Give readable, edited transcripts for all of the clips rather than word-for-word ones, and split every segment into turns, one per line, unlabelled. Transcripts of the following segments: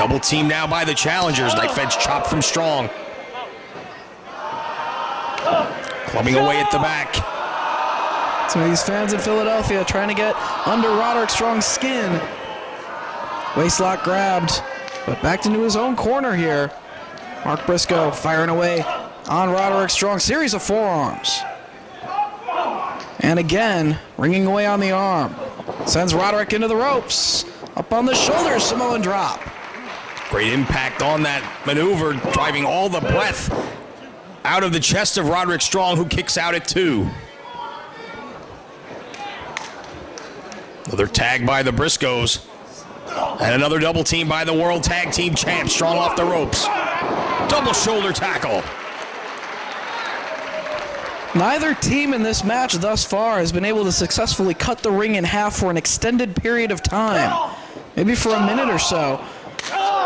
Double team now by the challengers. Knife edge chop from Strong. Clubbing away at the back.
Some of these fans in Philadelphia trying to get under Roderick Strong's skin. Waistlock grabbed, but backed into his own corner here. Mark Briscoe firing away on Roderick Strong. Series of forearms. And again, ringing away on the arm. Sends Roderick into the ropes. Up on the shoulders, Samoan drop.
Great impact on that maneuver, driving all the breath out of the chest of Roderick Strong, who kicks out at 2. Another tag by the Briscoes. And another double team by the World Tag Team Champs. Strong off the ropes. Double shoulder tackle.
Neither team in this match thus far has been able to successfully cut the ring in half for an extended period of time. Maybe for a minute or so.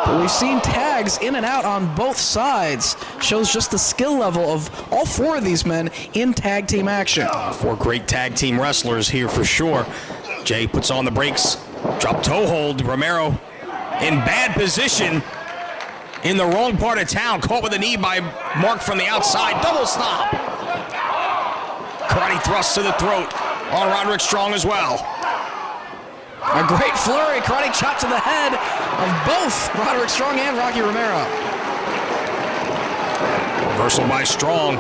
But we've seen tags in and out on both sides. Shows just the skill level of all 4 of these men in tag team action.
4 great tag team wrestlers here for sure. Jay puts on the brakes. Drop toe hold. Romero in bad position in the wrong part of town. Caught with a knee by Mark from the outside. Double stomp. Karate thrust to the throat on Roderick Strong as well.
A great flurry, karate chop to the head of both Roderick Strong and Rocky Romero.
Reversal by Strong.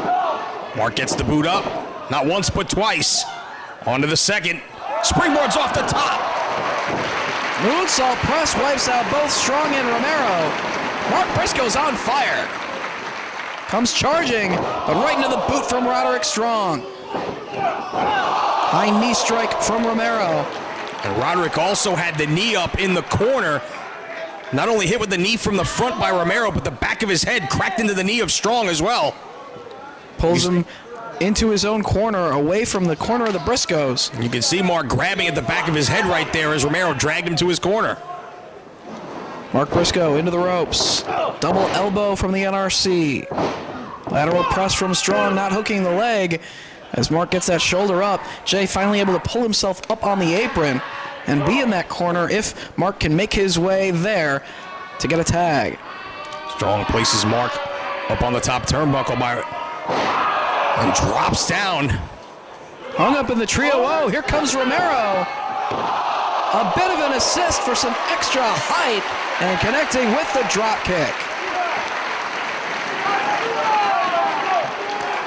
Mark gets the boot up. Not once, but twice. On to the second. Springboards off the top.
Moonsault press wipes out both Strong and Romero. Mark Briscoe's on fire. Comes charging, but right into the boot from Roderick Strong. High knee strike from Romero.
And Roderick also had the knee up in the corner. Not only hit with the knee from the front by Romero, but the back of his head cracked into the knee of Strong as well.
Pulls him into his own corner, away from the corner of the Briscoes.
You can see Mark grabbing at the back of his head right there as Romero dragged him to his corner.
Mark Briscoe into the ropes. Double elbow from the NRC. Lateral press from Strong, not hooking the leg. As Mark gets that shoulder up, Jay finally able to pull himself up on the apron and be in that corner if Mark can make his way there to get a tag.
Strong places Mark up on the top turnbuckle and drops down.
Hung up in the trio. Oh, here comes Romero. A bit of an assist for some extra height and connecting with the drop kick.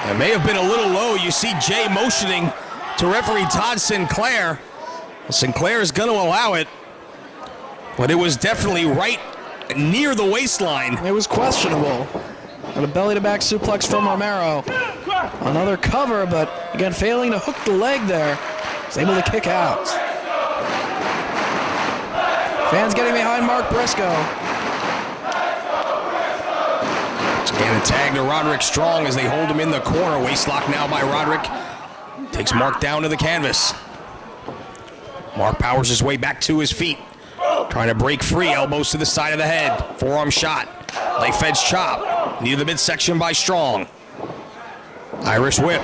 It may have been a little low. You see Jay motioning to referee Todd Sinclair. Sinclair is going to allow it, but it was definitely right near the waistline.
It was questionable. And a belly-to-back suplex from Romero. Another cover, but again, failing to hook the leg there. He's able to kick out. Fans getting behind Mark Briscoe.
And a tag to Roderick Strong as they hold him in the corner. Waistlock now by Roderick. Takes Mark down to the canvas. Mark powers his way back to his feet. Trying to break free. Elbows to the side of the head. Forearm shot. Knife edge chop. Knee to the midsection by Strong. Irish whip.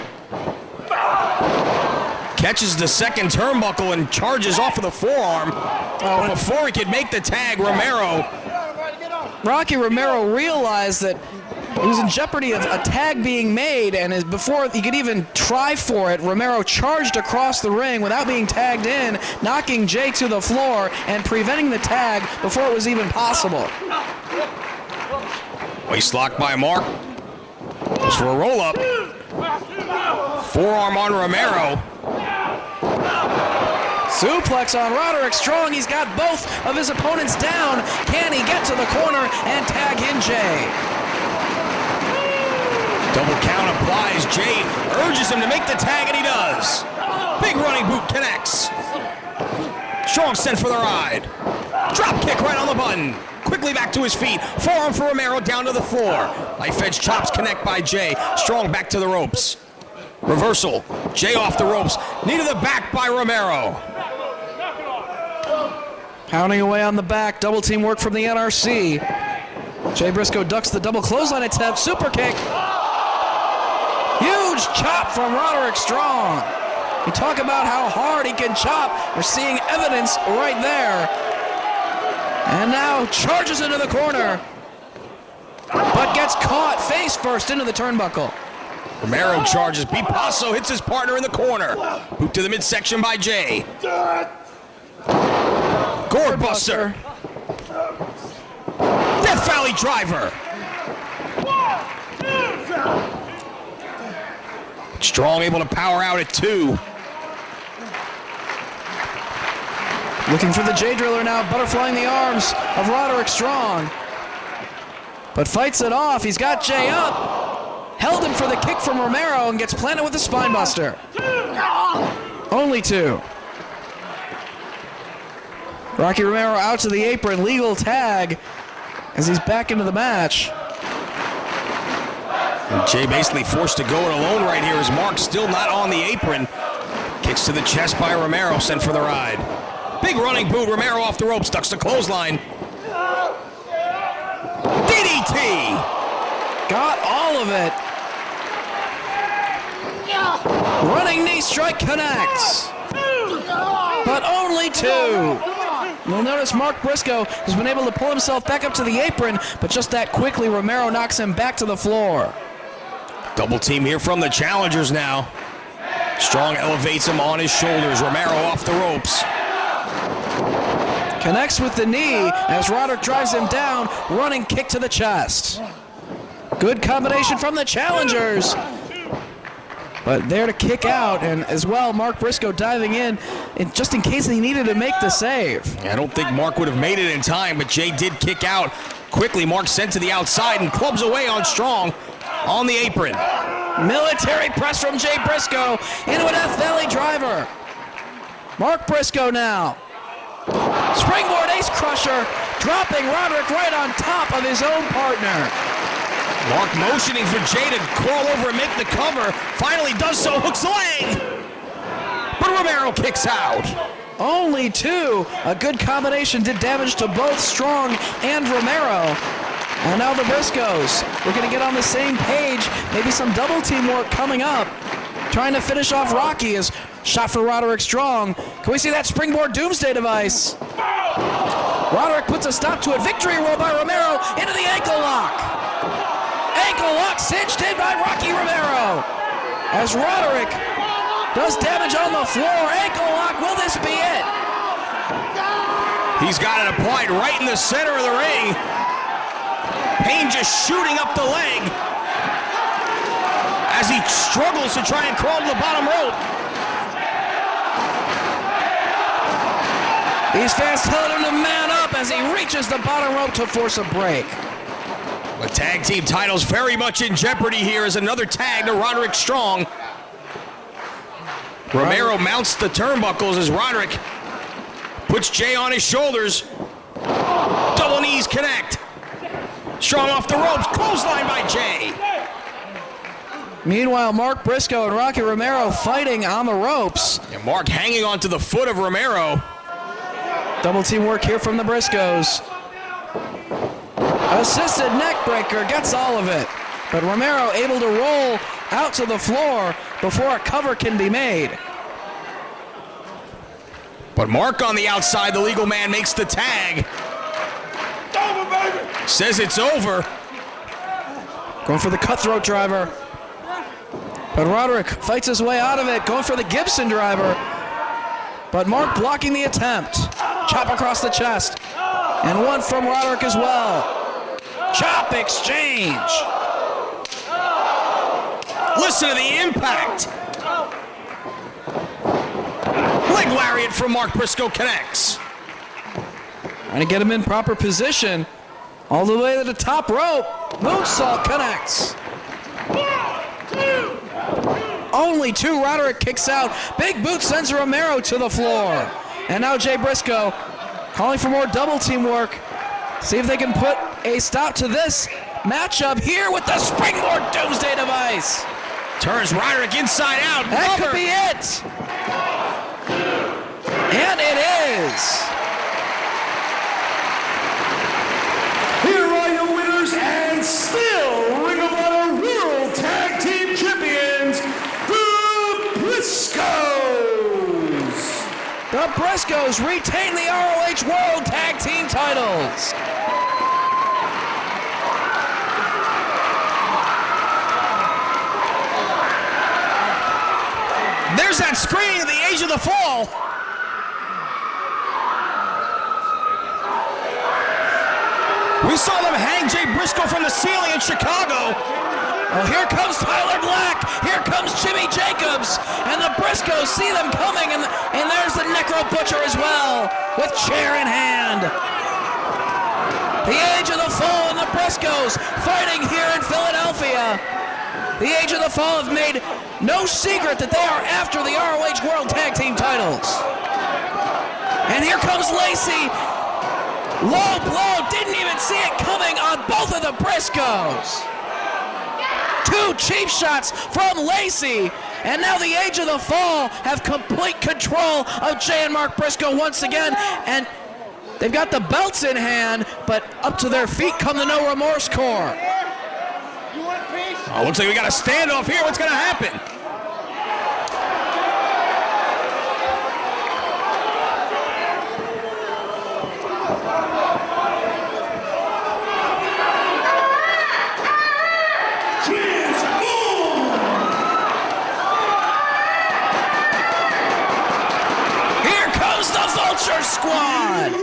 Catches the second turnbuckle and charges off of the forearm. Oh, before he could make the tag,
Rocky Romero realized that he was in jeopardy of a tag being made, and before he could even try for it, Romero charged across the ring without being tagged in, knocking Jay to the floor and preventing the tag before it was even possible.
Waistlock by Mark. Goes for a roll-up. Forearm on Romero.
Suplex on Roderick Strong. He's got both of his opponents down. Can he get to the corner and tag in Jay?
Double count applies. Jay urges him to make the tag, and he does. Big running boot connects. Strong sent for the ride. Drop kick right on the button. Quickly back to his feet. Forearm for Romero down to the floor. Knife edge chops connect by Jay. Strong back to the ropes. Reversal. Jay off the ropes. Knee to the back by Romero.
Pounding away on the back. Double team work from the NRC. Jay Briscoe ducks the double clothesline attempt. Super kick. Huge chop from Roderick Strong. You talk about how hard he can chop. We're seeing evidence right there. And now charges into the corner, but gets caught face first into the turnbuckle.
Romero charges. Pete Paso hits his partner in the corner. Boot to the midsection by Jay. Gourd Buster. Death Valley Driver. Strong able to power out at 2.
Looking for the J Driller now, butterflying the arms of Roderick Strong. But fights it off. He's got Jay up. Held him for the kick from Romero and gets planted with a spine buster. Only 2. Rocky Romero out to the apron. Legal tag as he's back into the match.
And Jay basically forced to go it alone right here as Mark still not on the apron. Kicks to the chest by Romero, sent for the ride. Big running boot, Romero off the ropes, ducks the clothesline. DDT!
Got all of it. Running knee strike connects. But only 2. You'll notice Mark Briscoe has been able to pull himself back up to the apron, but just that quickly, Romero knocks him back to the floor.
Double team here from the challengers now. Strong elevates him on his shoulders. Romero off the ropes.
Connects with the knee as Roderick drives him down. Running kick to the chest. Good combination from the challengers. But there to kick out, and as well, Mark Briscoe diving in just in case he needed to make the save.
I don't think Mark would have made it in time, but Jay did kick out. Quickly, Mark sent to the outside and clubs away on Strong on the apron.
Military press from Jay Briscoe into a Death Valley driver. Mark Briscoe now. Springboard ace crusher, dropping Roderick right on top of his own partner.
Mark motioning for Jay to crawl over and make the cover. Finally does so, hooks the leg. But Romero kicks out.
Only 2. A good combination did damage to both Strong and Romero. And now the Briscoes. We're going to get on the same page. Maybe some double team work coming up. Trying to finish off Rocky is shot for Roderick Strong. Can we see that springboard doomsday device? Roderick puts a stop to it. Victory roll by Romero into the ankle lock. Ankle lock cinched in by Rocky Romero. As Roderick does damage on the floor. Ankle lock, will this be it?
He's got it applied right in the center of the ring. Payne just shooting up the leg as he struggles to try and crawl to the bottom rope.
These fans telling him to man up as he reaches the bottom rope to force a break.
The tag team title's very much in jeopardy here as another tag to Roderick Strong. Romero mounts the turnbuckles as Roderick puts Jay on his shoulders. Double knees connect. Strong off the ropes, clothesline by Jay.
Meanwhile, Mark Briscoe and Rocky Romero fighting on the ropes.
And Mark hanging onto the foot of Romero.
Double team work here from the Briscoes. Assisted neck breaker, gets all of it. But Romero able to roll out to the floor before a cover can be made.
But Mark on the outside, the legal man makes the tag.
Over, baby.
Says it's over.
Going for the cutthroat driver. But Roderick fights his way out of it, going for the Gibson driver. But Mark blocking the attempt. Chop across the chest. And one from Roderick as well. Chop exchange.
Listen to the impact. Leg lariat from Mark Briscoe connects.
Trying to get him in proper position. All the way to the top rope. Moonsault connects. Only 2. Roderick kicks out. Big boot sends Romero to the floor. And now Jay Briscoe calling for more double team work. See if they can put a stop to this matchup here with the springboard doomsday device.
Turns Roderick inside out.
That
Cover.
could be it. And it is.
Here are your winners and still Ring of Honor World Tag Team Champions, the Briscoes.
The Briscoes retain the ROH World Tag Team titles.
There's that screen at the Age of the Fall. We saw them hang Jay Briscoe from the ceiling in Chicago.
Oh, here comes Tyler Black. Here comes Jimmy Jacobs. And the Briscoes see them coming, and there's the Necro Butcher as well, with chair in hand. The Age of the Fall and the Briscoes fighting here in Philadelphia. The Age of the Fall have made no secret that they are after the ROH World Tag Team titles. And here comes Lacey. Low blow, didn't even see it coming on both of the Briscoes. Two cheap shots from Lacey. And now the Age of the Fall have complete control of Jay and Mark Briscoe once again. And they've got the belts in hand, but up to their feet come the No Remorse Corps.
Oh, looks like we got a standoff here. What's going to happen?
Here comes the Vulture Squad.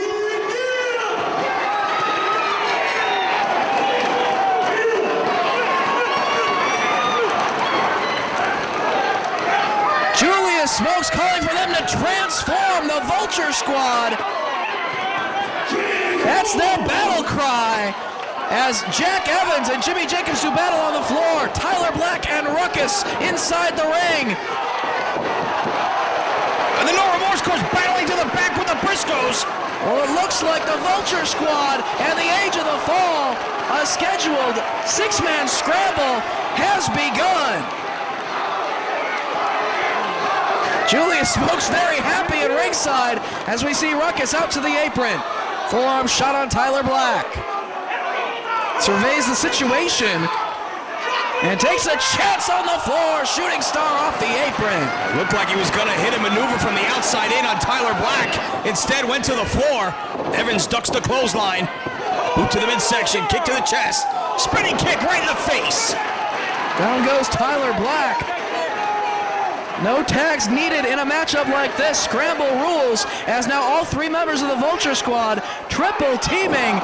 Julius Smokes calling for them to transform the Vulture Squad. That's their battle cry as Jack Evans and Jimmy Jacobs do battle on the floor. Tyler Black and Ruckus inside the ring.
And the No Remorse Corps battling to the back with the Briscoes.
Well, it looks like the Vulture Squad and the Age of the Fall, a scheduled six-man scramble, has begun. Julius Smokes very happy at ringside as we see Ruckus out to the apron. Forearm shot on Tyler Black. Surveys the situation and takes a chance on the floor. Shooting star off the apron.
It looked like he was going to hit a maneuver from the outside in on Tyler Black. Instead went to the floor. Evans ducks the clothesline. Boot to the midsection, kick to the chest. Spinning kick right in the face.
Down goes Tyler Black. No tags needed in a matchup like this. Scramble rules as now all three members of the Vulture Squad triple teaming.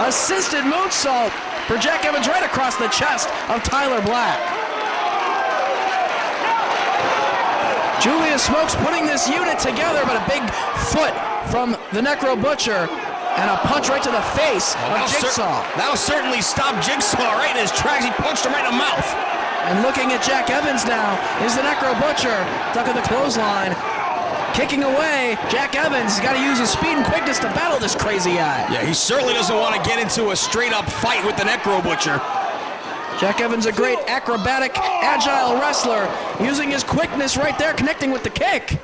Assisted moonsault for Jack Evans right across the chest of Tyler Black. Julius Smokes putting this unit together, but a big foot from the Necro Butcher and a punch right to the face of Jigsaw.
That'll certainly stop Jigsaw right in his tracks. He punched him right in the mouth.
And looking at Jack Evans now is the Necro Butcher, stuck in the clothesline. Kicking away, Jack Evans has got to use his speed and quickness to battle this crazy guy.
Yeah, he certainly doesn't want to get into a straight-up fight with the Necro Butcher.
Jack Evans, a great acrobatic, agile wrestler, using his quickness right there, connecting with the kick.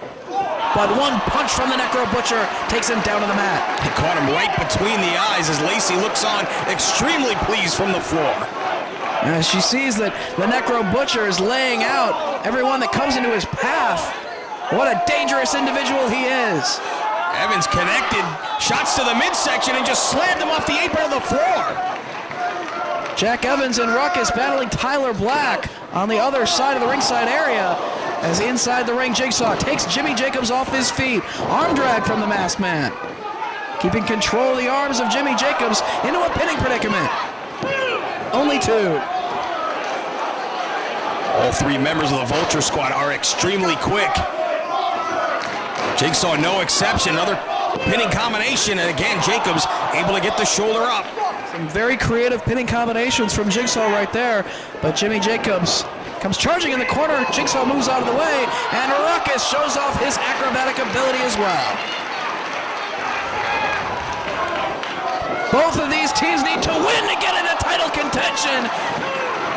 But one punch from the Necro Butcher takes him down to the mat.
He caught him right between the eyes as Lacey looks on, extremely pleased from the floor.
As she sees that the Necro Butcher is laying out everyone that comes into his path. What a dangerous individual he is.
Evans connected, shots to the midsection and just slammed him off the apron of the floor.
Jack Evans and Ruckus battling Tyler Black on the other side of the ringside area as inside the ring Jigsaw takes Jimmy Jacobs off his feet. Arm drag from the Masked Man. Keeping control of the arms of Jimmy Jacobs into a pinning predicament. Only two.
All three members of the Vulture Squad are extremely quick. Jigsaw no exception, another pinning combination, and again Jacobs able to get the shoulder up.
Some very creative pinning combinations from Jigsaw right there, but Jimmy Jacobs comes charging in the corner. Jigsaw moves out of the way, and Ruckus shows off his acrobatic ability as well. Both of these teams need to win to get into title contention.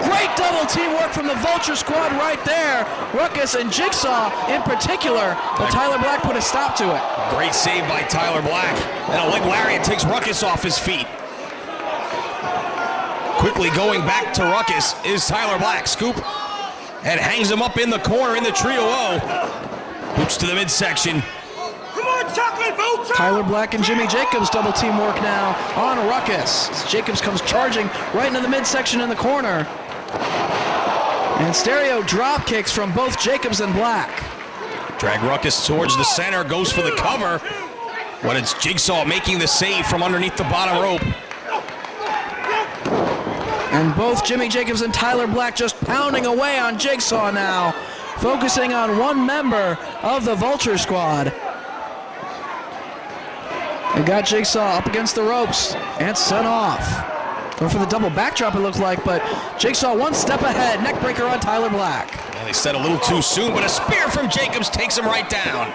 Great double teamwork from the Vulture Squad right there. Ruckus and Jigsaw in particular, but Tyler Black put a stop to it.
Great save by Tyler Black. And a leg lariat takes Ruckus off his feet. Quickly going back to Ruckus is Tyler Black. Scoop and hangs him up in the corner in the trio O. Boots to the midsection.
Tyler Black and Jimmy Jacobs double team work now on Ruckus. Jacobs comes charging right into the midsection in the corner. And stereo drop kicks from both Jacobs and Black.
Drag Ruckus towards the center, goes for the cover. But it's Jigsaw making the save from underneath the bottom rope.
And both Jimmy Jacobs and Tyler Black just pounding away on Jigsaw now, focusing on one member of the Vulture Squad. They got Jigsaw up against the ropes and sent off. Going for the double backdrop, it looked like, but Jigsaw one step ahead. Neckbreaker on Tyler Black.
Yeah, they said a little too soon, but a spear from Jacobs takes him right down.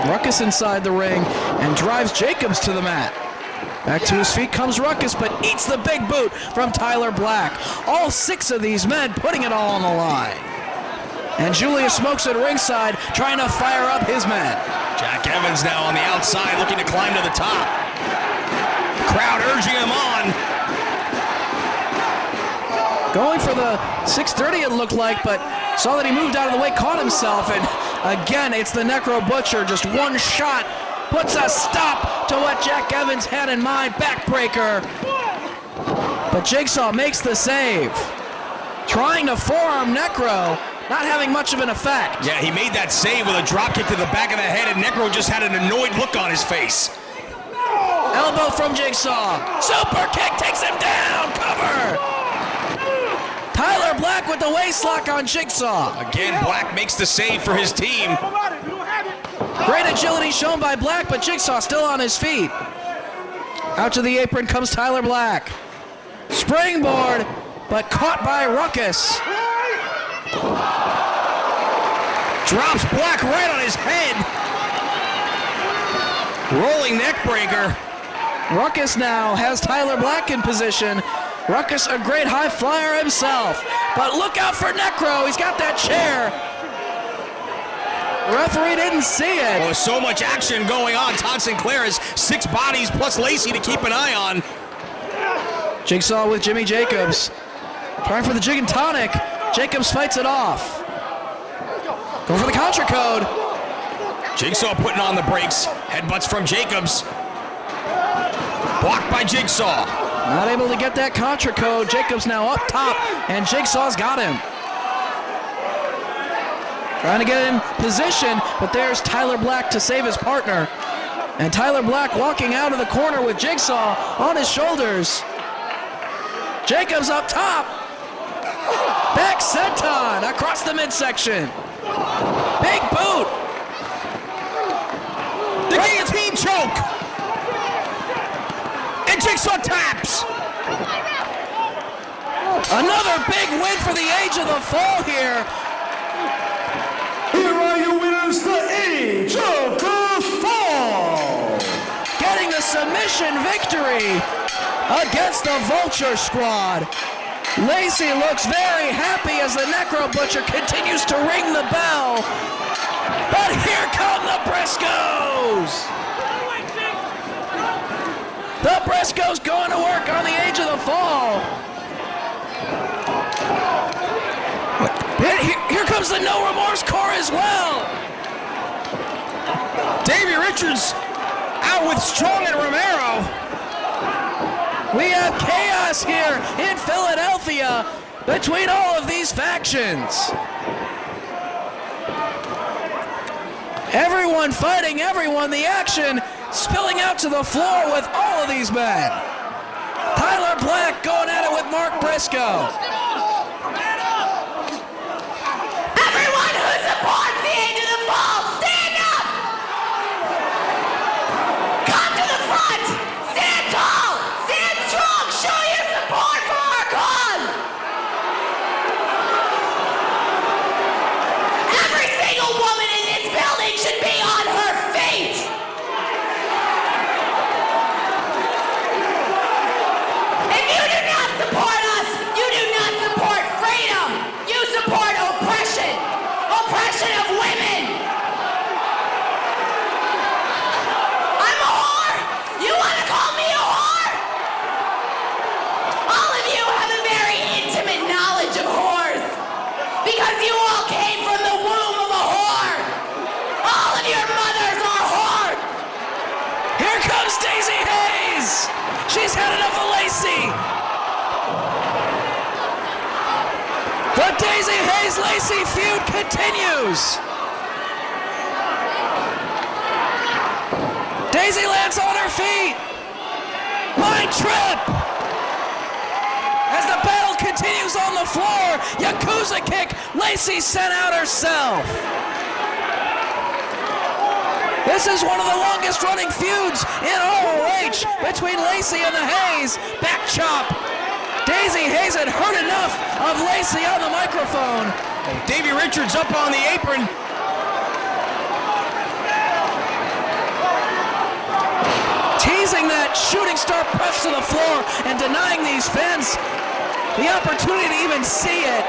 Ruckus inside the ring and drives Jacobs to the mat. Back to his feet comes Ruckus, but eats the big boot from Tyler Black. All 6 of these men putting it all on the line. And Julius Smokes at ringside trying to fire up his men.
Jack Evans now on the outside looking to climb to the top. Crowd urging him on.
Going for the 630 it looked like, but saw that he moved out of the way, caught himself, and again it's the Necro Butcher. Just one shot puts a stop to what Jack Evans had in mind. Backbreaker. But Jigsaw makes the save. Trying to forearm Necro, not having much of an effect.
Yeah, he made that save with a dropkick to the back of the head, and Necro just had an annoyed look on his face.
Elbow from Jigsaw. Super kick takes him down. Cover. Tyler Black with the waistlock on Jigsaw.
Again, Black makes the save for his team.
Great agility shown by Black, but Jigsaw still on his feet. Out to the apron comes Tyler Black. Springboard, but caught by Ruckus.
Drops Black right on his head. Rolling neckbreaker.
Ruckus now has Tyler Black in position. Ruckus, a great high flyer himself. But look out for Necro. He's got that chair. Referee didn't see it.
Well, there's so much action going on. Todd Sinclair has 6 bodies plus Lacey to keep an eye on.
Jigsaw with Jimmy Jacobs. Trying for the jig and tonic. Jacobs fights it off. Going for the contra code.
Jigsaw putting on the brakes. Headbutts from Jacobs. Blocked by Jigsaw.
Not able to get that contra code. Jacobs now up top, and Jigsaw's got him. Trying to get in position, but there's Tyler Black to save his partner. And Tyler Black walking out of the corner with Jigsaw on his shoulders. Jacobs up top. Back senton across the midsection. Big boot.
The guillotine choke. And Jigsaw taps.
Another big win for the Age of the Fall here.
Here are your winners, the Age of the Fall.
Getting the submission victory against the Vulture Squad. Lacey looks very happy as the Necro Butcher continues to ring the bell. But here come the Briscoes. The Briscoes going to work on the Age of the Fall. Here comes the No Remorse Corps as well.
Davey Richards out with Strong and Romero.
We have chaos here in Philadelphia between all of these factions. Everyone fighting everyone. The action spilling out to the floor with all of these men. Tyler Black going at it with Mark Briscoe.
Everyone who supports the Age of the Fall, stand up! Come to the front! Stand tall! Stand strong! Show your support for our cause! Every single woman in this building should be on her feet! If you do not support us, you do not support freedom!
enough of Lacey. The Daisy Hayes-Lacey feud continues. Daisy lands on her feet. Mind trip. As the battle continues on the floor, Yakuza kick. Lacey sent out herself. This is one of the longest running feuds in ROH between Lacey and the Hayes. Back chop. Daisy Hayes had heard enough of Lacey on the microphone.
Davey Richards up on the apron.
Teasing that shooting star press to the floor and denying these fans the opportunity to even see it.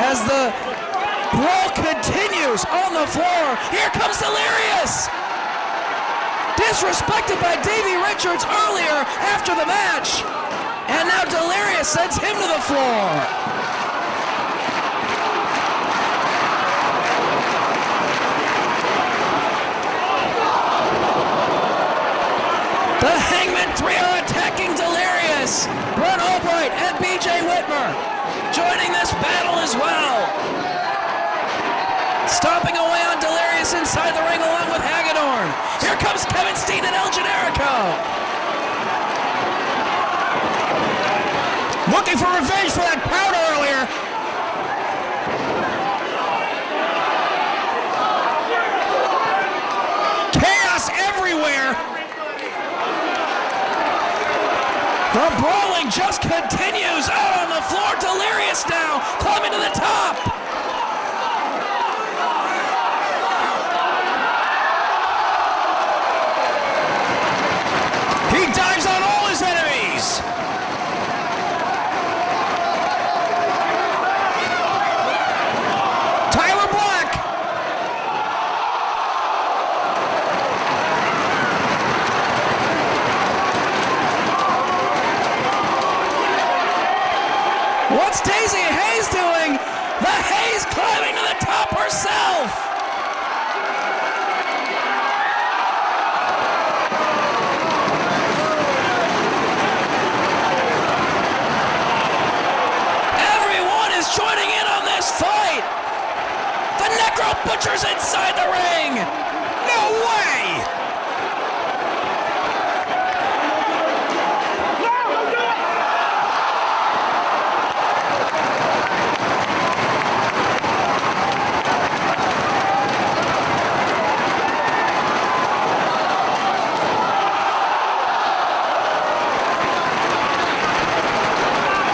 As the brawl continues on the floor, here comes Delirious. Disrespected by Davey Richards earlier after the match. And now Delirious sends him to the floor. The Hangman Three are attacking Delirious. Brett Albright and BJ Whitmer joining this battle as well. Stomping away on Delirious inside the ring along with Hagedorn. Here comes Kevin Steen and El Generico.
Looking for revenge for that powder earlier. Chaos everywhere.
The brawling just continues out on the floor. Delirious now climbing to the top.
He dives on all his enemies. Tyler Black.
What's Daisy Hayes doing? The Hayes climbing to the top herself. Everyone is joining in on this fight. The Necro Butcher's inside the ring.
No way.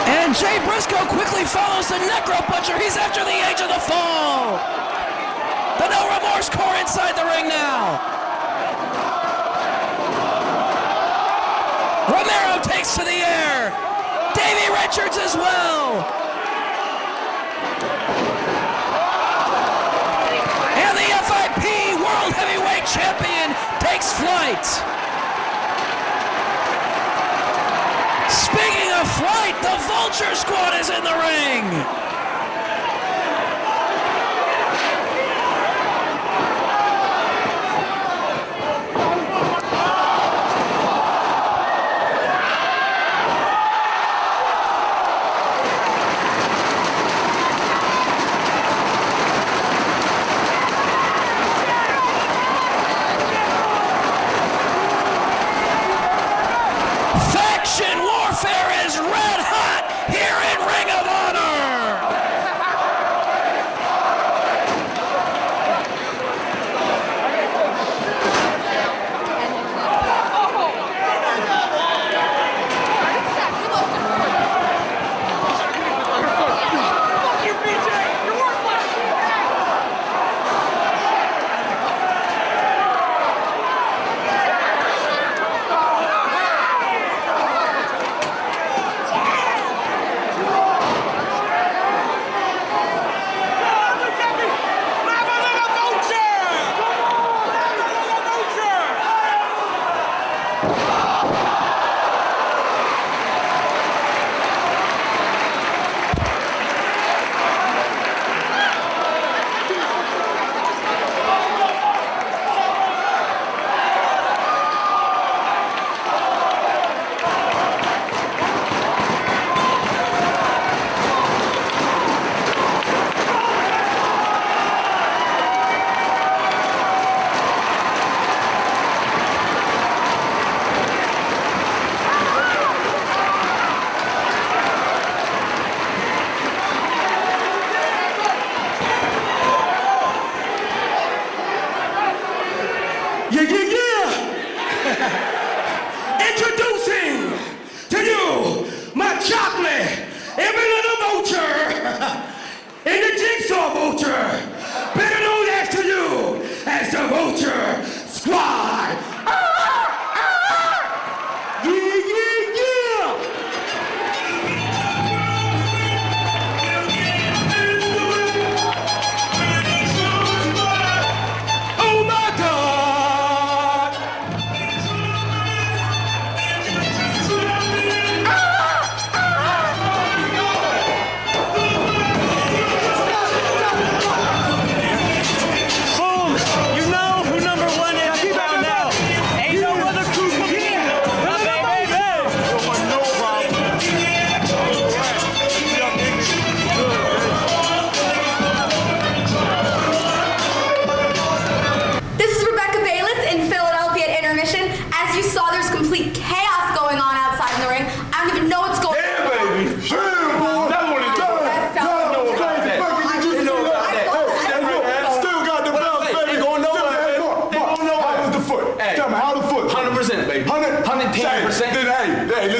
And Jay Briscoe quickly follows the Necro Butcher. He's after the edge of the fall. The No Remorse core inside the ring now. Romero takes to the air. Davey Richards as well. And the FIP World Heavyweight Champion takes flight. Speaking of flight, the Vulture Squad is in the ring. Faction warfare is red hot here in Ring of Honor.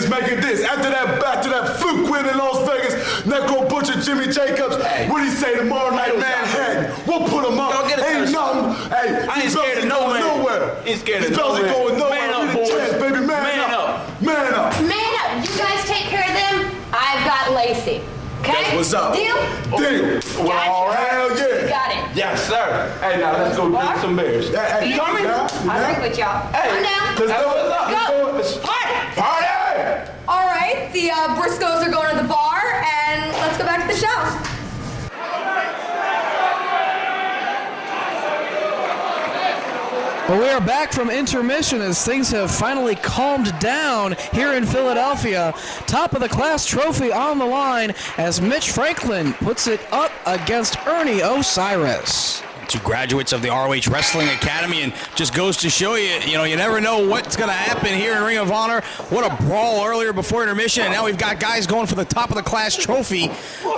is making this. After that fluke win in Las Vegas, Necro Butcher Jimmy Jacobs, what do you say tomorrow night, Manhattan? We'll put him up. Ain't nothing. Hey,
I ain't scared of nowhere. Ain't scared of nowhere.
Going nowhere.
Man up, boys.
Chance, baby. Man up. Man up.
Man up. You guys take care of them. I've got Lacey. Okay?
That's what's up.
Deal?
Deal.
Well,
all right. Hell yeah.
Got it.
Yes, sir. Hey, now let's go drink some beers.
Hey,
You
coming?
I'll drink with y'all.
Hey,
Come down.
Let's go.
Let's
Go. Party.
Party!
All right, the Briscoes are going to the bar, and let's go back to the show.
Well, we are back from intermission as things have finally calmed down here in Philadelphia. Top of the class trophy on the line as Mitch Franklin puts it up against Ernie Osiris.
Two graduates of the ROH Wrestling Academy, and just goes to show you, you never know what's going to happen here in Ring of Honor. What a brawl earlier before intermission, and now we've got guys going for the top of the class trophy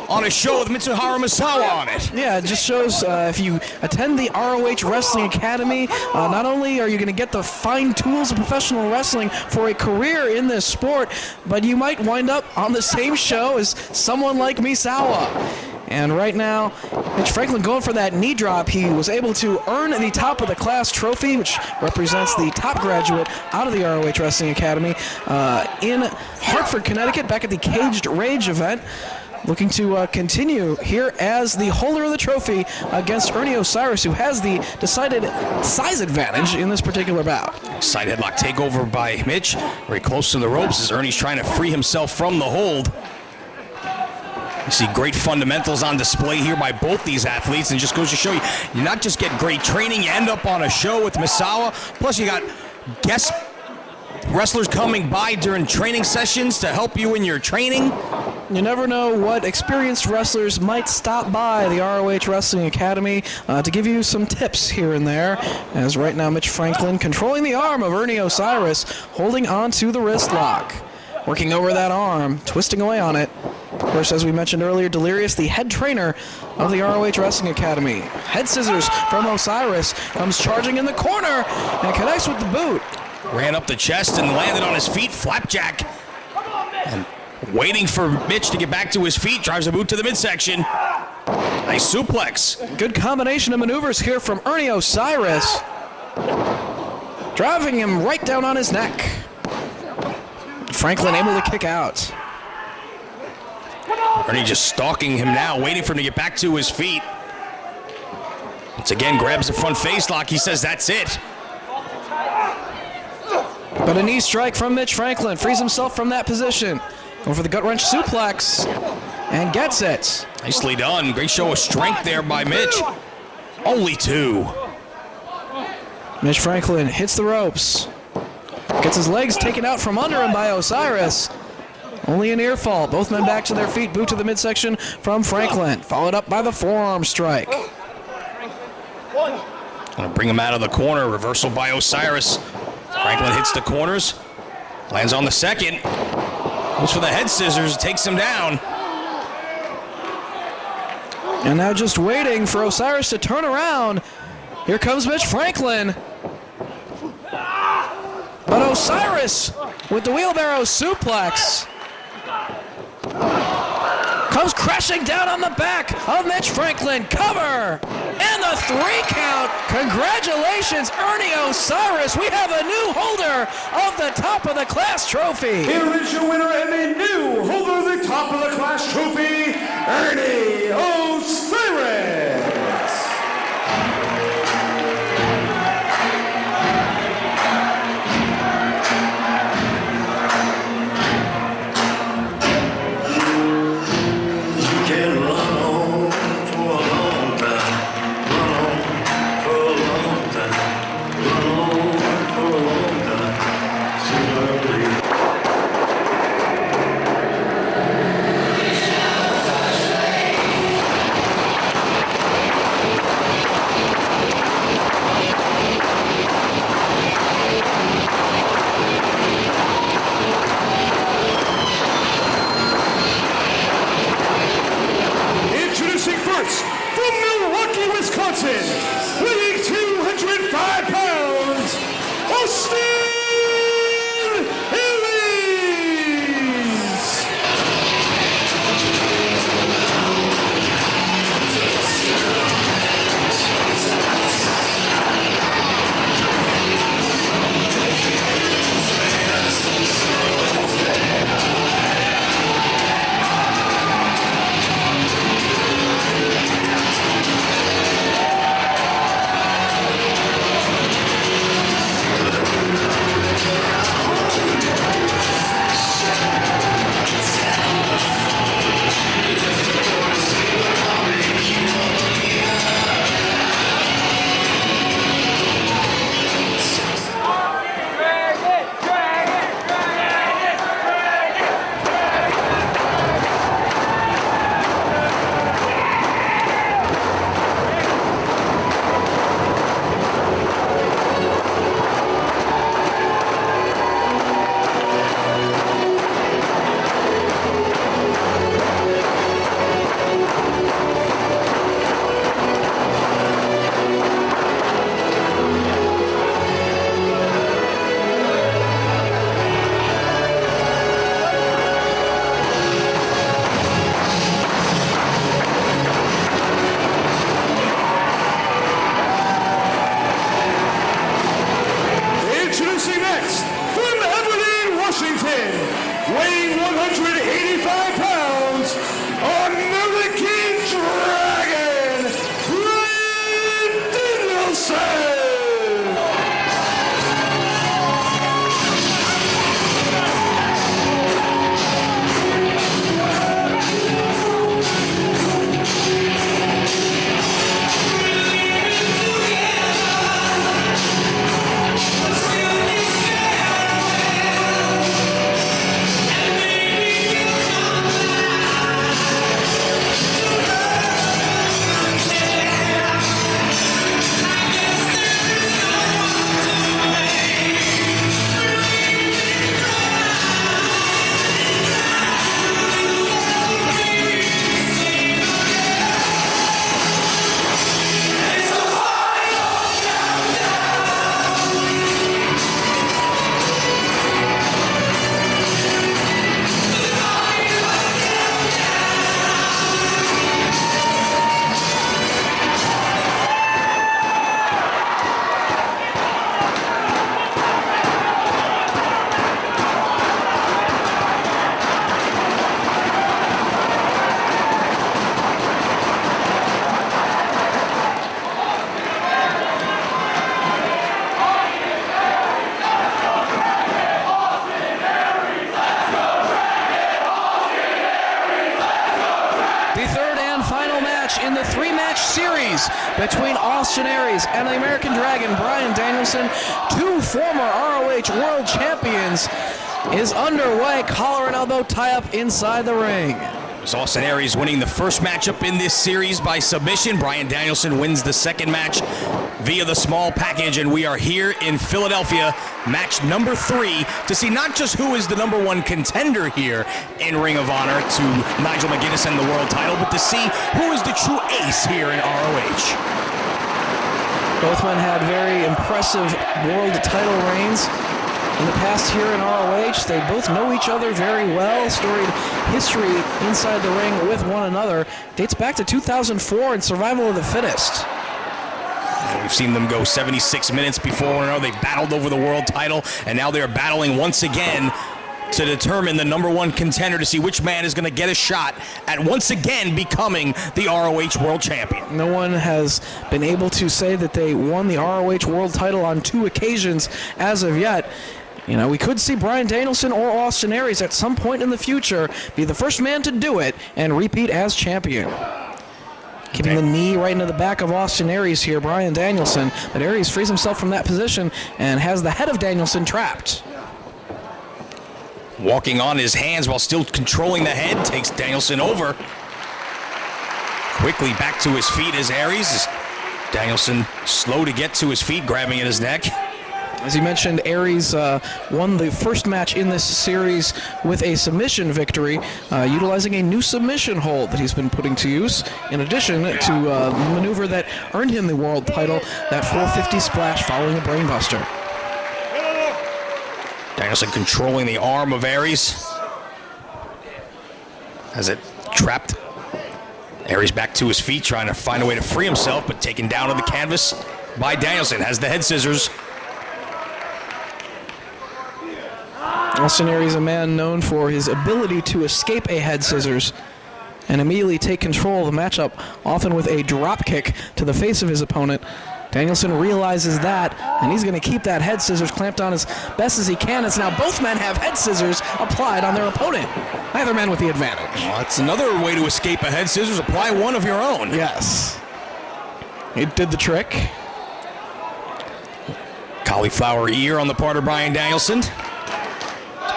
on a show with Mitsuharu Misawa on it.
Yeah, it just shows if you attend the ROH Wrestling Academy, not only are you going to get the fine tools of professional wrestling for a career in this sport, but you might wind up on the same show as someone like Misawa. And right now, Mitch Franklin going for that knee drop. He was able to earn the top of the class trophy, which represents the top graduate out of the ROH Wrestling Academy in Hartford, Connecticut, back at the Caged Rage event. Looking to continue here as the holder of the trophy against Ernie Osiris, who has the decided size advantage in this particular bout.
Side headlock takeover by Mitch. Very close to the ropes as Ernie's trying to free himself from the hold. You see great fundamentals on display here by both these athletes, and just goes to show you, you not just get great training, you end up on a show with Misawa, plus you got guest wrestlers coming by during training sessions to help you in your training.
You never know what experienced wrestlers might stop by the ROH Wrestling Academy to give you some tips here and there. As right now, Mitch Franklin controlling the arm of Ernie Osiris, holding on to the wrist lock. Working over that arm, twisting away on it. Of course, as we mentioned earlier, Delirious, the head trainer of the ROH Wrestling Academy. Head scissors from Osiris, comes charging in the corner and connects with the boot.
Ran up the chest and landed on his feet, flapjack. And waiting for Mitch to get back to his feet, drives a boot to the midsection. Nice suplex.
Good combination of maneuvers here from Ernie Osiris. Driving him right down on his neck. Franklin able to kick out.
Ernie just stalking him now, waiting for him to get back to his feet. Once again, grabs the front face lock. He says that's it.
But a knee strike from Mitch Franklin frees himself from that position. Going for the gut wrench suplex and gets it.
Nicely done. Great show of strength there by Mitch. Only two.
Mitch Franklin hits the ropes. Gets his legs taken out from under him by Osiris. Only a near fall. Both men back to their feet. Boot to the midsection from Franklin. Followed up by the forearm strike.
Gonna bring him out of the corner. Reversal by Osiris. Franklin hits the corners. Lands on the second. Goes for the head scissors. Takes him down.
And now just waiting for Osiris to turn around. Here comes Mitch Franklin. But Osiris with the wheelbarrow suplex comes crashing down on the back of Mitch Franklin. Cover! And the 3 count. Congratulations, Ernie Osiris. We have a new holder of the top of the class trophy.
Here is your winner and a new holder of the top of the class trophy, Ernie Osiris. Weighing 205 pounds, Austin Haley!
in the 3-match series between Austin Aries and the American Dragon, Bryan Danielson, 2 former ROH World Champions, is underway. Collar and elbow tie-up inside the ring.
It was Austin Aries winning the first matchup in this series by submission. Bryan Danielson wins the second match via the small package, and we are here in Philadelphia, match number 3, to see not just who is the #1 contender here in Ring of Honor to Nigel McGuinness and the world title, but to see who is the true ace here in ROH.
Both men had very impressive world title reigns in the past here in ROH. They both know each other very well. Storied history inside the ring with one another. Dates back to 2004 and Survival of the Fittest.
We've seen them go 76 minutes before one another. They battled over the world title, and now they're battling once again to determine the #1 contender, to see which man is going to get a shot at once again becoming the ROH World Champion.
No one has been able to say that they won the ROH World title on 2 occasions as of yet. You know, we could see Bryan Danielson or Austin Aries at some point in the future be the first man to do it and repeat as champion. Keeping the knee right into the back of Austin Aries here, Bryan Danielson. But Aries frees himself from that position and has the head of Danielson trapped.
Walking on his hands while still controlling the head, takes Danielson over. Quickly back to his feet as Aries. Danielson slow to get to his feet, grabbing at his neck.
As you mentioned, Aries won the first match in this series with a submission victory, utilizing a new submission hold that he's been putting to use, in addition to the maneuver that earned him the world title, that 450 splash following a brainbuster.
Danielson controlling the arm of Aries. Has it trapped. Aries back to his feet, trying to find a way to free himself, but taken down on the canvas by Danielson. Has the head scissors.
Austin Aries, a man known for his ability to escape a head scissors and immediately take control of the matchup, often with a drop kick to the face of his opponent. Danielson realizes that, and he's going to keep that head scissors clamped on as best as he can, as now both men have head scissors applied on their opponent. Neither man with the advantage.
Well, that's another way to escape a head scissors. Apply one of your own.
Yes. It did the trick.
Cauliflower ear on the part of Bryan Danielson.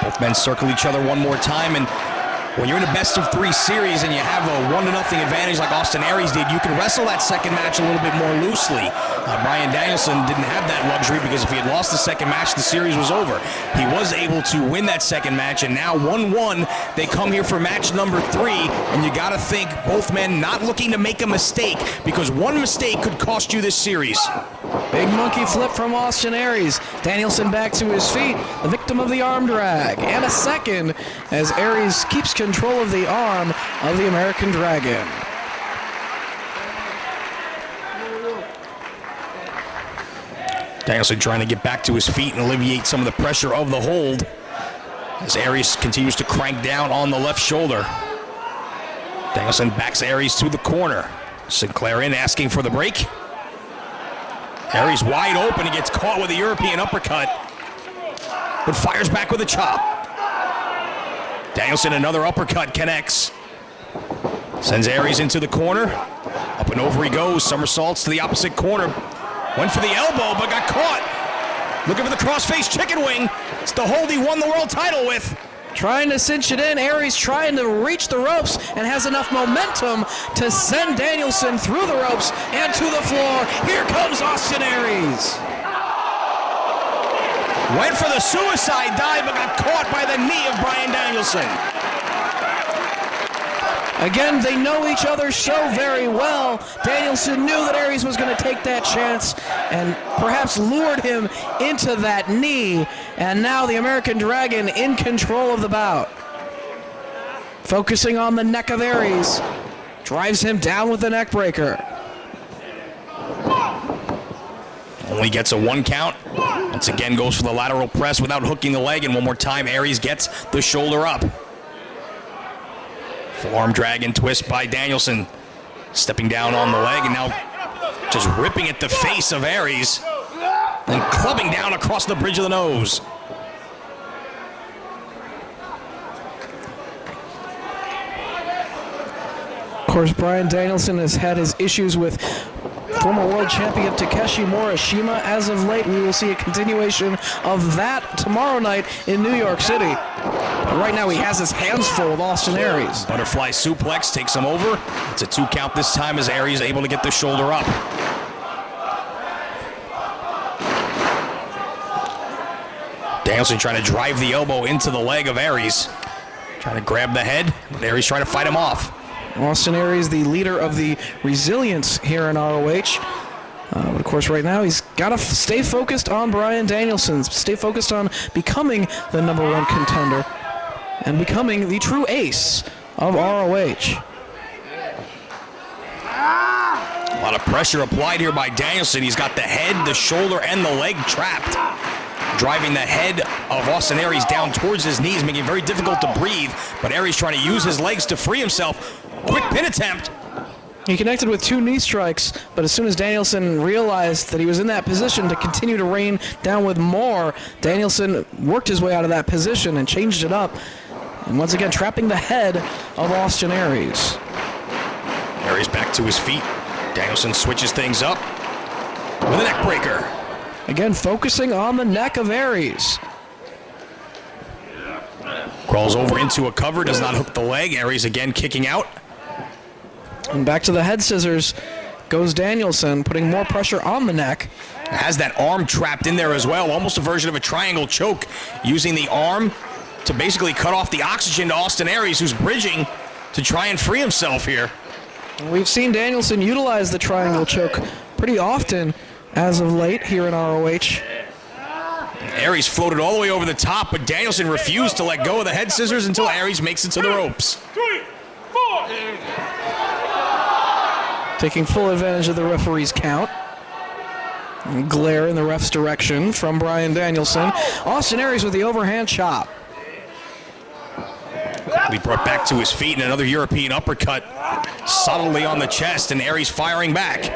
Both men circle each other one more time, and when you're in a best-of-3 series and you have a 1-0 advantage like Austin Aries did, you can wrestle that second match a little bit more loosely. Bryan Danielson didn't have that luxury, because if he had lost the second match, the series was over. He was able to win that second match, and now 1-1, they come here for match number 3, and you got to think both men not looking to make a mistake, because one mistake could cost you this series.
Big monkey flip from Austin Aries. Danielson back to his feet, the victim of the arm drag. And a second as Aries keeps control of the arm of the American Dragon.
Danielson trying to get back to his feet and alleviate some of the pressure of the hold as Aries continues to crank down on the left shoulder. Danielson backs Aries to the corner. Sinclair in, asking for the break. Aries wide open. He gets caught with a European uppercut, but fires back with a chop. Danielson, another uppercut, connects. Sends Aries into the corner. Up and over he goes. Somersaults to the opposite corner. Went for the elbow, but got caught. Looking for the crossface chicken wing. It's the hold he won the world title with.
Trying to cinch it in. Aries trying to reach the ropes and has enough momentum to send Danielson through the ropes and to the floor. Here comes Austin Aries.
Went for the suicide dive, but got caught by the knee of Bryan Danielson.
Again, they know each other so very well. Danielson knew that Aries was going to take that chance and perhaps lured him into that knee. And now the American Dragon in control of the bout. Focusing on the neck of Aries. Drives him down with the neck breaker.
Only gets a 1 count. Once again goes for the lateral press without hooking the leg. And one more time, Aries gets the shoulder up. Forearm drag and twist by Danielson. Stepping down on the leg and now just ripping at the face of Aries. Then clubbing down across the bridge of the nose.
course, Bryan Danielson has had his issues with former world champion Takeshi Morishima. As of late, we will see a continuation of that tomorrow night in New York City. But right now, he has his hands full with Austin Aries.
Butterfly suplex takes him over. It's a 2 count this time as Aries able to get the shoulder up. Danielson trying to drive the elbow into the leg of Aries. Trying to grab the head, but Aries trying to fight him off.
Austin Aries, the leader of the Resilience here in ROH. But of course, right now, he's got to stay focused on Bryan Danielson, stay focused on becoming the #1 contender and becoming the true ace of ROH.
A lot of pressure applied here by Danielson. He's got the head, the shoulder, and the leg trapped. Driving the head of Austin Aries down towards his knees, making it very difficult to breathe. But Aries trying to use his legs to free himself. Quick pin attempt.
He connected with 2 knee strikes, but as soon as Danielson realized that he was in that position to continue to rain down with more, Danielson worked his way out of that position and changed it up. And once again, trapping the head of Austin Aries.
Aries back to his feet. Danielson switches things up with a neck breaker.
Again, focusing on the neck of Aries.
Crawls over into a cover, does not hook the leg. Aries again kicking out.
And back to the head scissors goes Danielson, putting more pressure on the neck.
Has that arm trapped in there as well, almost a version of a triangle choke, using the arm to basically cut off the oxygen to Austin Aries, who's bridging to try and free himself here.
We've seen Danielson utilize the triangle choke pretty often as of late here in ROH.
Aries floated all the way over the top, but Danielson refused to let go of the head scissors until Aries makes it to the ropes.
3, 4.
Taking full advantage of the referee's count. And glare in the ref's direction from Bryan Danielson. Austin Aries with the overhand chop.
Quickly brought back to his feet and another European uppercut solidly on the chest, and Aries firing back.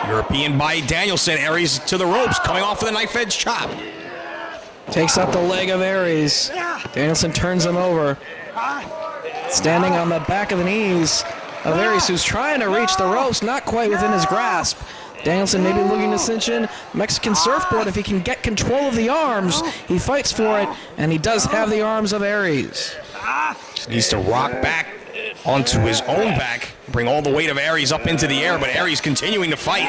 European by Danielson. Aries to the ropes, coming off with a knife edge chop.
Takes out the leg of Aries. Danielson turns him over. Standing on the back of the knees of Aries, who's trying to reach the ropes, not quite within his grasp. Danielson maybe looking to cinch in Mexican surfboard if he can get control of the arms. He fights for it, and he does have the arms of Aries.
Needs to rock back onto his own back, bring all the weight of Aries up into the air, but Aries continuing to fight.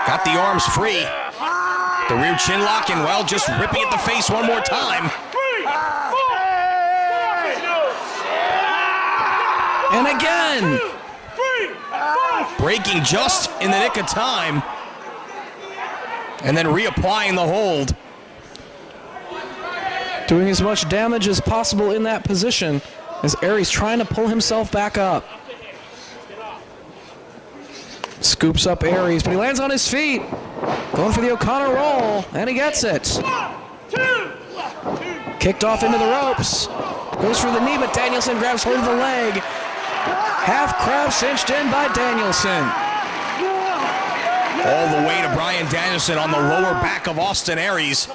Got the arms free. The rear chin lock, and well, just ripping at the face one more time.
3, 4.
And again!
3, 4.
Breaking just in the nick of time. And then reapplying the hold.
Doing as much damage as possible in that position as Aries trying to pull himself back up. Scoops up Aries, but he lands on his feet. Going for the O'Connor roll, and he gets it. Kicked off into the ropes. Goes for the knee, but Danielson grabs hold of the leg. Half crab cinched in by Danielson.
All the way to Bryan Danielson on the lower back of Austin Aries.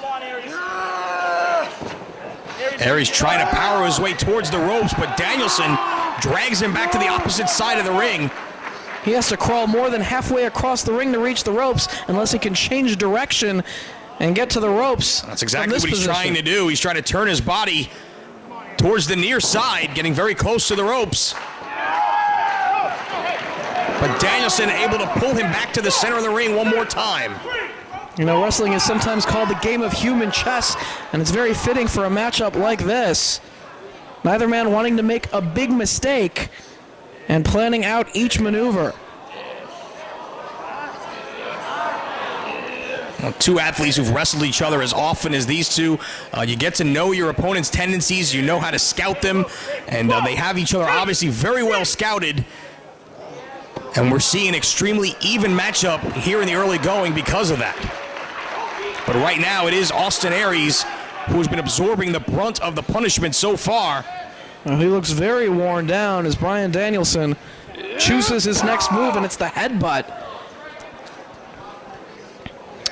Aries trying to power his way towards the ropes, but Danielson drags him back to the opposite side of the ring.
He has to crawl more than halfway across the ring to reach the ropes unless he can change direction and get to the ropes.
That's exactly what he's trying to do. He's trying to turn his body towards the near side, getting very close to the ropes. But Danielson able to pull him back to the center of the ring one more time.
You know, wrestling is sometimes called the game of human chess, and it's very fitting for a matchup like this. Neither man wanting to make a big mistake and planning out each maneuver.
Well, two athletes who've wrestled each other as often as these two. You get to know your opponent's tendencies, you know how to scout them, and they have each other obviously very well scouted. And we're seeing an extremely even matchup here in the early going because of that. But right now it is Austin Aries who has been absorbing the brunt of the punishment so far.
Well, he looks very worn down as Bryan Danielson chooses his next move, and it's the headbutt.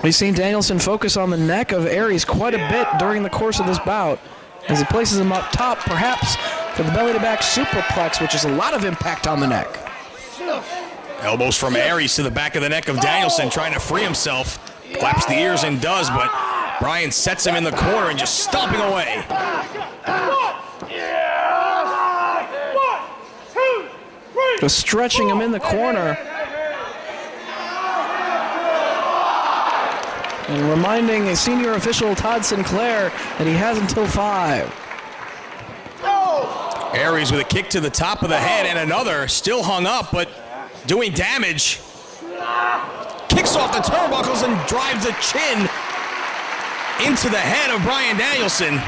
We've seen Danielson focus on the neck of Aries quite a bit during the course of this bout as he places him up top, perhaps to the belly-to-back superplex, which is a lot of impact on the neck.
Elbows from Aries to the back of the neck of Danielson, trying to free himself. Claps the ears and does, but Bryan sets him in the corner and just stomping away.
1, 2, 3.
Just stretching him in the corner. And reminding a senior official, Todd Sinclair, that he has until 5.
Aries with a kick to the top of the head and another, still hung up, but doing damage. Kicks off the turnbuckles and drives the chin into the head of Bryan Danielson.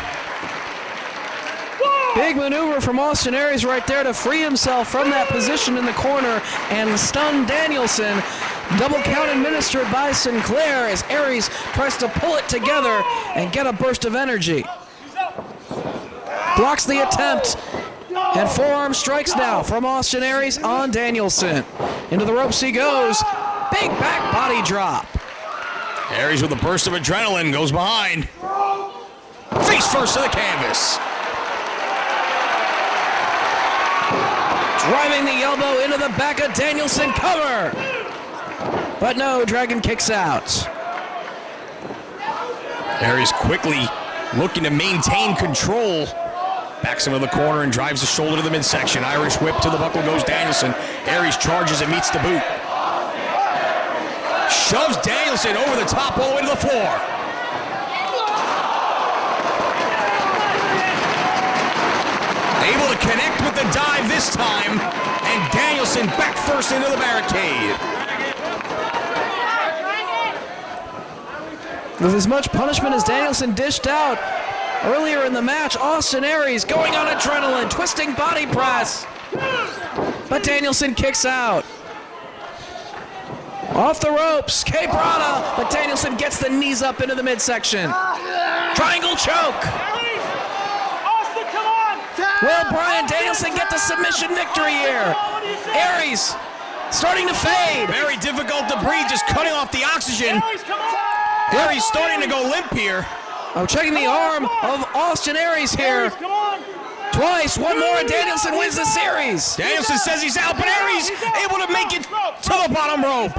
Big maneuver from Austin Aries right there to free himself from that position in the corner and stun Danielson. Double count administered by Sinclair as Aries tries to pull it together and get a burst of energy. Blocks the attempt, and forearm strikes now from Austin Aries on Danielson. Into the ropes he goes. Big back body drop.
Aries with a burst of adrenaline goes behind. Face first to the canvas.
Driving the elbow into the back of Danielson, cover. But no, Dragon kicks out.
Aries quickly looking to maintain control. Backs him to the corner and drives the shoulder to the midsection. Irish whip to the buckle goes Danielson. Aries charges and meets the boot. Shoves Danielson over the top all the way to the floor. Able to connect with the dive this time, and Danielson back first into the barricade.
With as much punishment as Danielson dished out earlier in the match, Austin Aries going on adrenaline, twisting body press. But Danielson kicks out. Off the ropes, K-Brada, but Danielson gets the knees up into the midsection. Triangle choke.
Austin, come on!
Will Bryan Danielson get the submission victory here? Aries starting to fade.
Very difficult to breathe, just cutting off the oxygen.
Aries, come on!
Aries starting to go limp here.
I'm checking the arm of Austin Aries here.
Come on!
Twice, one more, and Danielson wins the series.
Danielson says he's out, but Aries able to make it to the bottom rope.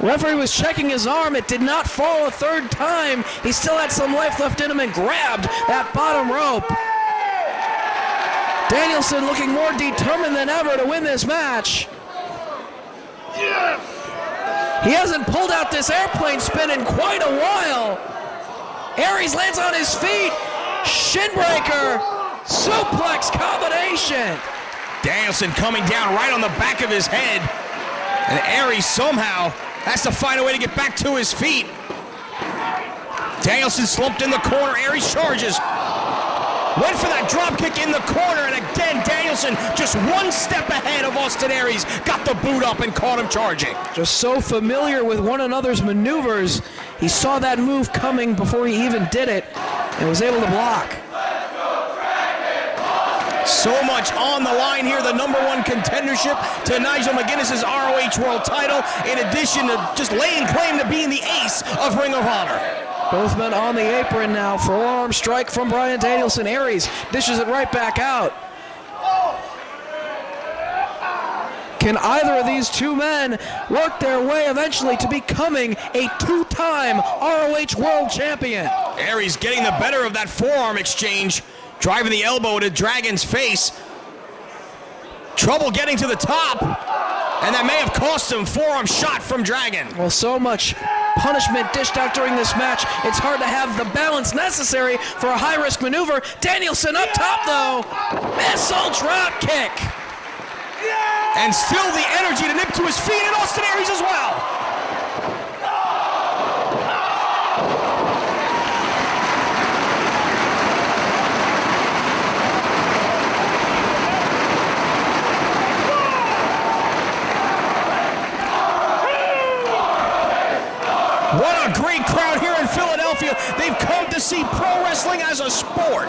Referee was checking his arm. It did not fall a third time. He still had some life left in him and grabbed that bottom rope. Danielson looking more determined than ever to win this match. He hasn't pulled out this airplane spin in quite a while. Aries lands on his feet. Shinbreaker. Suplex combination.
Danielson coming down right on the back of his head. And Aries somehow has to find a way to get back to his feet. Danielson slumped in the corner. Aries charges. Went for that drop kick in the corner, and again, Danielson just one step ahead of Austin Aries. Got the boot up and caught him charging.
Just so familiar with one another's maneuvers, he saw that move coming before he even did it and was able to block.
So much on the line here. The #1 contendership to Nigel McGuinness's ROH World title, in addition to just laying claim to being the ace of Ring of Honor.
Both men on the apron now. Forearm strike from Bryan Danielson. Aries dishes it right back out. Can either of these two men work their way eventually to becoming a two-time ROH World Champion?
Aries getting the better of that forearm exchange, driving the elbow to Dragon's face. Trouble getting to the top, and that may have cost him. Forearm shot from Dragon.
Well, so much punishment dished out during this match, it's hard to have the balance necessary for a high-risk maneuver. Danielson up top, though. Missile drop kick.
And still the energy to nip to his feet, and Austin Aries as well. What a great crowd here in Philadelphia. They've come to see pro wrestling as a sport.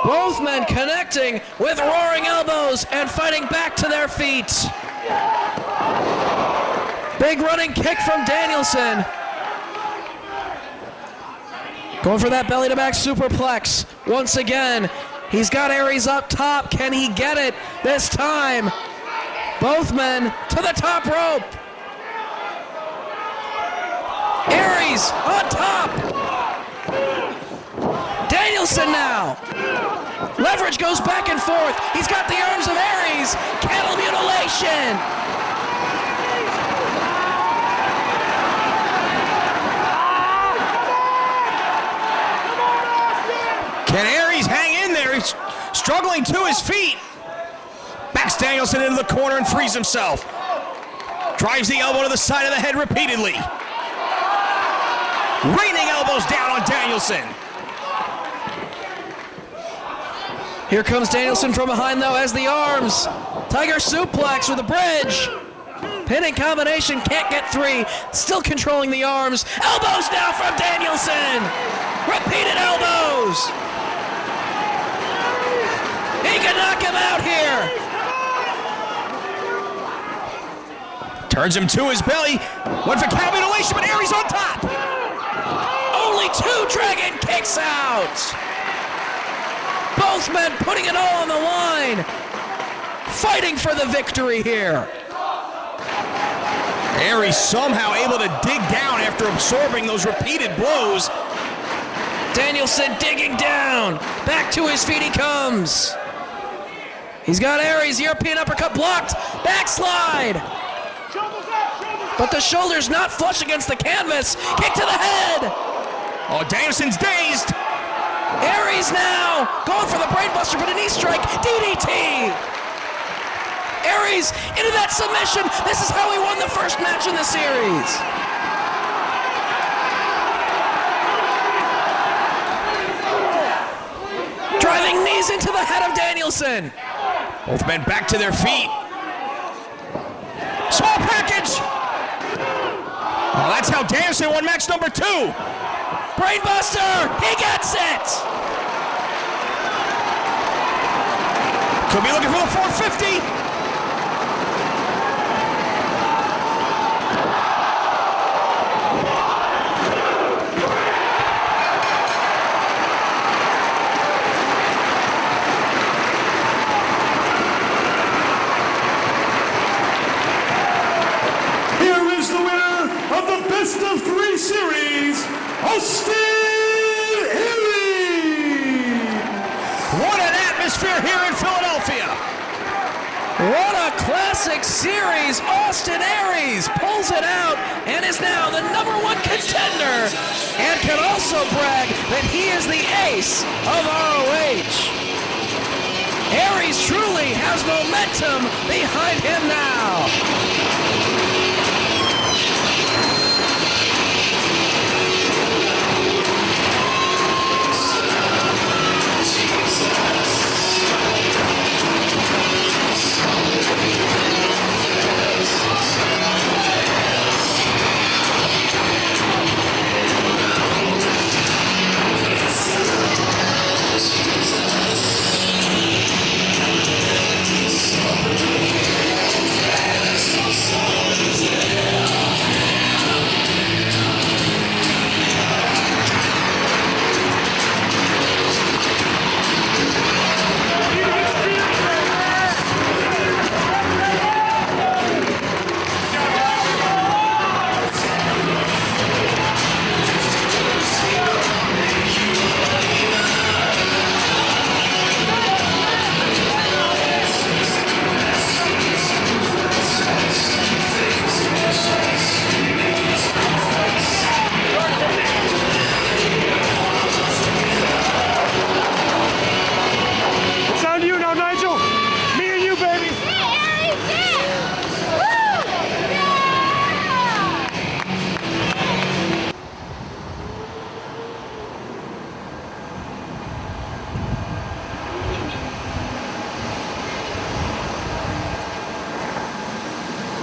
Both men connecting with roaring elbows and fighting back to their feet. Big running kick from Danielson. Going for that belly-to-back superplex. Once again, He's got Aries up top. Can he get it this time? Both men to the top rope. Aries on top. Danielson now. Leverage goes back and forth. He's got the arms of Aries. Cattle mutilation.
Can Aries hang in there? He's struggling to his feet. Backs Danielson into the corner and frees himself. Drives the elbow to the side of the head repeatedly. Raining elbows down on Danielson.
Here comes Danielson from behind though as the arms. Tiger suplex with a bridge. Pinning combination, can't get three. Still controlling the arms. Elbows now from Danielson. Repeated elbows. He can knock him out here.
Turns him to his belly. Went for cow mutilation, but Aries on top.
Only two dragon kicks out. Both men putting it all on the line. Fighting for the victory here.
Aries somehow able to dig down after absorbing those repeated blows.
Danielson digging down. Back to his feet he comes. He's got Aries, European uppercut blocked. Backslide. But the shoulder's not flush against the canvas. Kick to the head.
Oh, Danielson's dazed.
Aries now going for the brainbuster, but a knee strike. DDT. Aries into that submission. This is how he won the first match in the series. Driving knees into the head of Danielson.
Both men back to their feet. Small package. Oh, that's how Danielson won match number 2.
Brainbuster, he gets it.
Could be looking for the 450.
Best of 3 series, Austin Aries.
What an atmosphere here in Philadelphia.
What a classic series. Austin Aries pulls it out and is now the #1 contender and can also brag that he is the ace of ROH. Aries truly has momentum behind him now.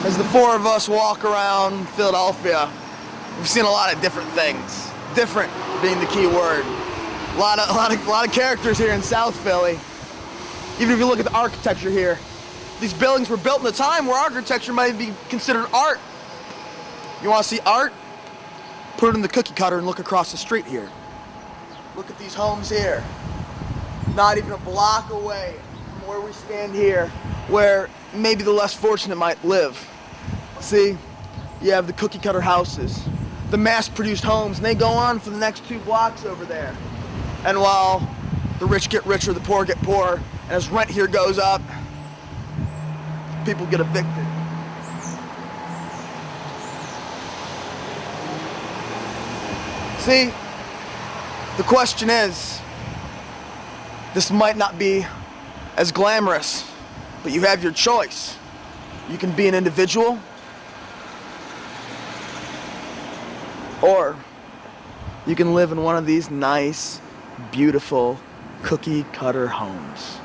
As the 4 of us walk around Philadelphia, we've seen a lot of different things. Different being the key word. A lot of characters here in South Philly. Even if you look at the architecture here, these buildings were built in a time where architecture might be considered art. You want to see art? Put it in the cookie cutter and look across the street here. Look at these homes here. not even a block away from where we stand here, where maybe the less fortunate might live. See, you have the cookie cutter houses, the mass-produced homes, and they go on for the next 2 blocks over there. And while the rich get richer, the poor get poorer, and as rent here goes up, people get evicted. See, the question is, this might not be as glamorous, but you have your choice. You can be an individual, or you can live in one of these nice, beautiful, cookie-cutter homes.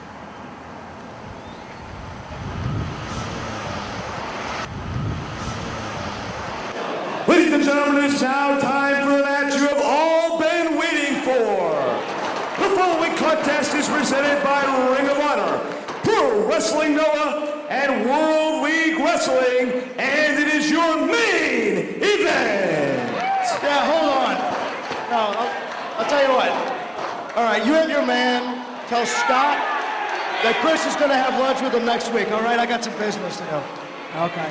Ladies and gentlemen, it's now time for a match you have all been waiting for. The following contest is presented by Ring of Honor, Pro Wrestling Noah, and World League Wrestling, and it is your main event.
Yeah, hold on. No, I'll tell you what. All right, you have your man. Tell Scott that Chris is going to have lunch with him next week, all right? I got some business to do. Okay.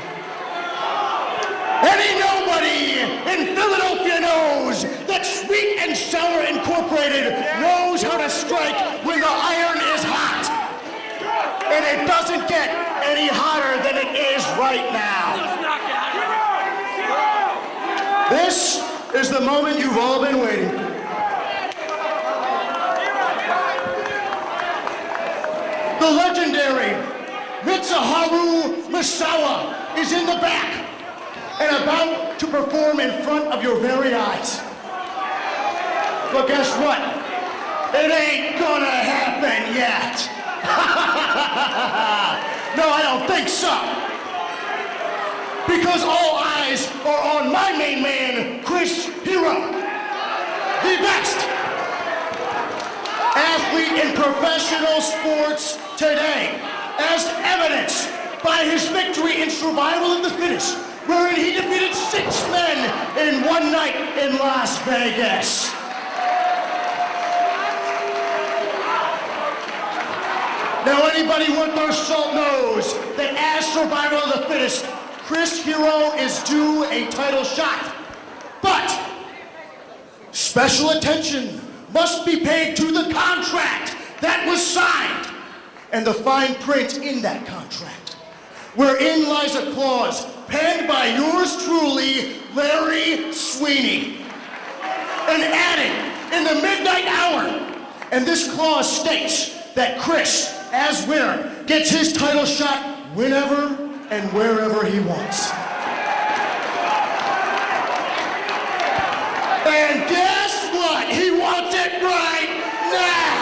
Any nobody in Philadelphia knows that Sweet and Sour Incorporated knows how to strike when the iron is hot. And it doesn't get any hotter than it is right now. This is the moment you've all been waiting for. The legendary Mitsuharu Misawa is in the back and about to perform in front of your very eyes. But guess what? It ain't gonna happen yet. No, I don't think so. Because all eyes are on my main man, Chris Hero, the best athlete in professional sports today, as evidenced by his victory in Survival of the Fittest, wherein he defeated 6 men in one night in Las Vegas. Now anybody worth their salt knows that as Survival of the Fittest, Chris Hero is due a title shot. But special attention must be paid to the contract that was signed and the fine print in that contract, wherein lies a clause penned by yours truly, Larry Sweeney, and added in the midnight hour. And this clause states that Chris, as winner, gets his title shot whenever and wherever he wants. And guess what? He wants it right now!